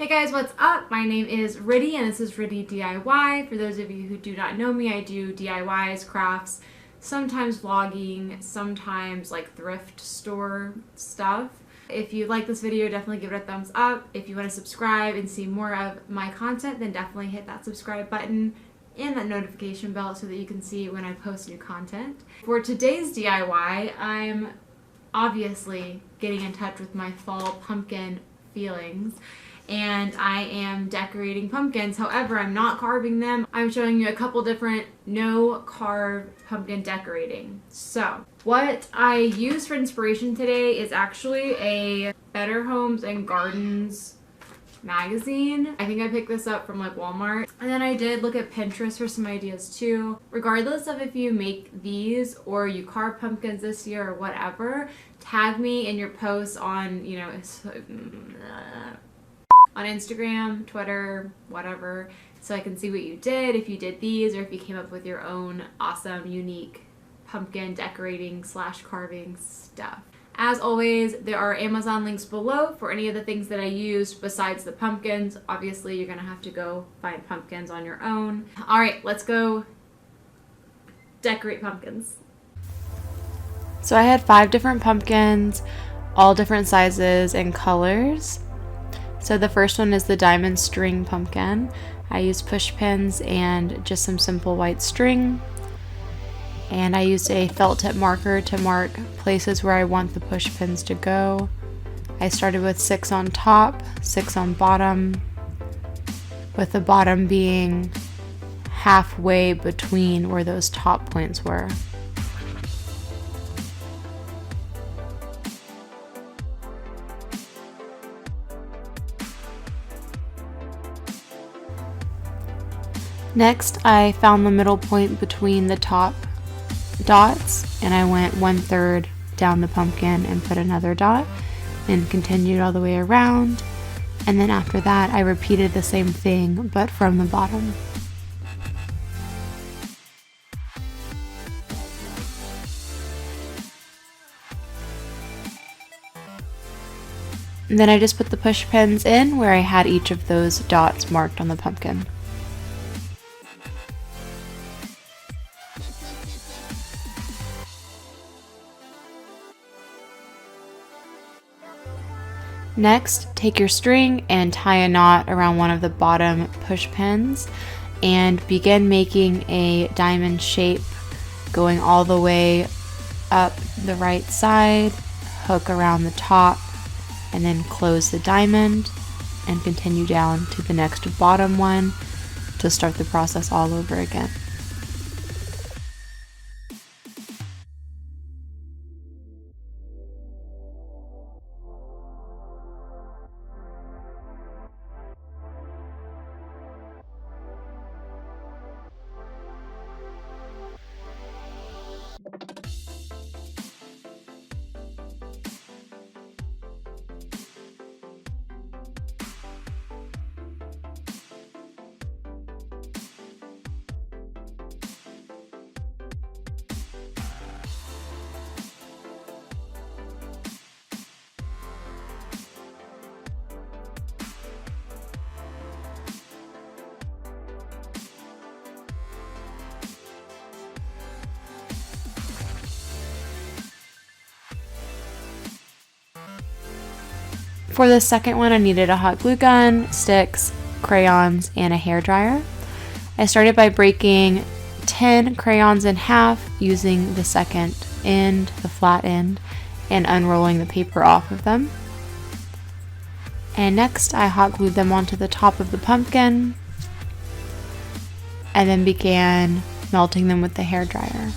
Hey guys, what's up? My name is Ritty and this is RityDIY. For those of you who do not know me, I do DIYs, crafts, sometimes vlogging, sometimes like thrift store stuff. If you like this video, definitely give it a thumbs up. If you want to subscribe and see more of my content, then definitely hit that subscribe button and that notification bell so that you can see when I post new content. For today's DIY, I'm obviously getting in touch with my fall pumpkin feelings. And I am decorating pumpkins. However, I'm not carving them. I'm showing you a couple different no-carve pumpkin decorating. So, what I used for inspiration today is actually a Better Homes and Gardens magazine. I think I picked this up from like Walmart. And then I did look at Pinterest for some ideas too. Regardless of if you make these or you carve pumpkins this year or whatever, tag me in your posts on, on Instagram, Twitter, whatever, so I can see what you did, if you did these, or if you came up with your own awesome, unique pumpkin decorating / carving stuff. As always, there are Amazon links below for any of the things that I used besides the pumpkins. Obviously, you're gonna have to go find pumpkins on your own. All right, let's go decorate pumpkins. So I had 5 different pumpkins, all different sizes and colors. So the first one is the diamond string pumpkin. I used push pins and just some simple white string. And I used a felt tip marker to mark places where I want the push pins to go. I started with 6 on top, 6 on bottom, with the bottom being halfway between where those top points were. Next, I found the middle point between the top dots and I went 1/3 down the pumpkin and put another dot and continued all the way around. And then after that, I repeated the same thing but from the bottom. And then I just put the push pins in where I had each of those dots marked on the pumpkin. Next, take your string and tie a knot around one of the bottom push pins and begin making a diamond shape going all the way up the right side, hook around the top, and then close the diamond and continue down to the next bottom one to start the process all over again. For the second one, I needed a hot glue gun, sticks, crayons, and a hairdryer. I started by breaking 10 crayons in half using the second end, the flat end, and unrolling the paper off of them. And next, I hot glued them onto the top of the pumpkin and then began melting them with the hairdryer.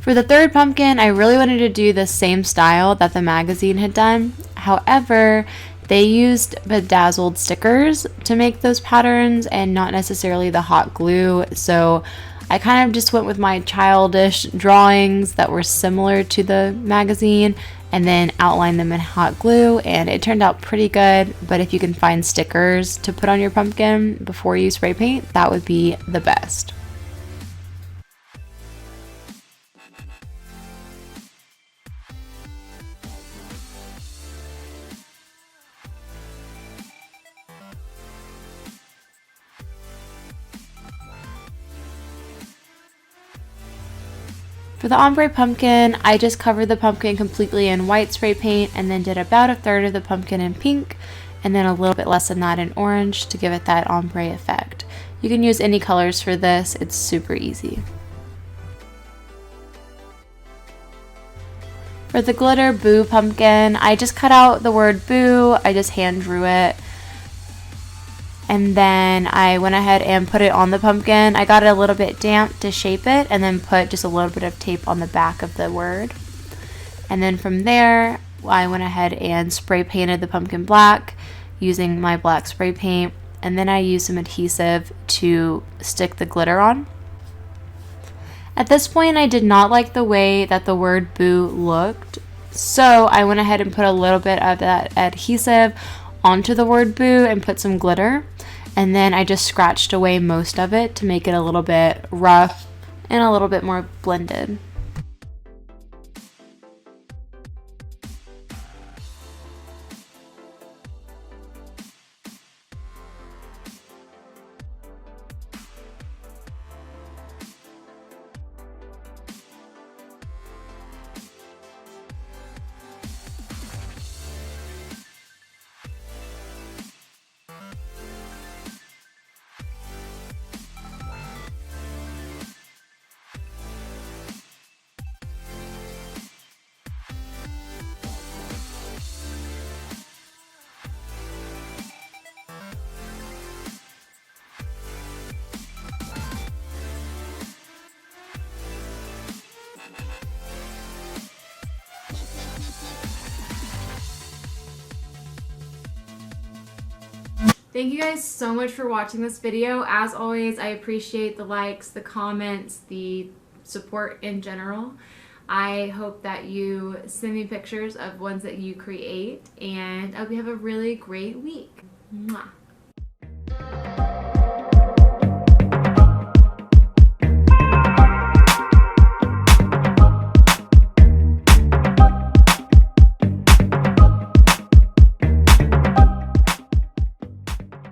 For the third pumpkin, I really wanted to do the same style that the magazine had done. However, they used bedazzled stickers to make those patterns and not necessarily the hot glue. So I kind of just went with my childish drawings that were similar to the magazine and then outlined them in hot glue, and it turned out pretty good. But if you can find stickers to put on your pumpkin before you spray paint, that would be the best. For the ombre pumpkin, I just covered the pumpkin completely in white spray paint and then did about a third of the pumpkin in pink and then a little bit less than that in orange to give it that ombre effect. You can use any colors for this, it's super easy. For the glitter boo pumpkin, I just cut out the word boo, I just hand drew it. And then I went ahead and put it on the pumpkin. I got it a little bit damp to shape it and then put just a little bit of tape on the back of the word. And then from there, I went ahead and spray painted the pumpkin black using my black spray paint. And then I used some adhesive to stick the glitter on. At this point, I did not like the way that the word boo looked. So I went ahead and put a little bit of that adhesive onto the word boo and put some glitter, and then I just scratched away most of it to make it a little bit rough and a little bit more blended. Thank you guys so much for watching this video. As always, I appreciate the likes, the comments, the support in general. I hope that you send me pictures of ones that you create, and I hope you have a really great week. Mwah.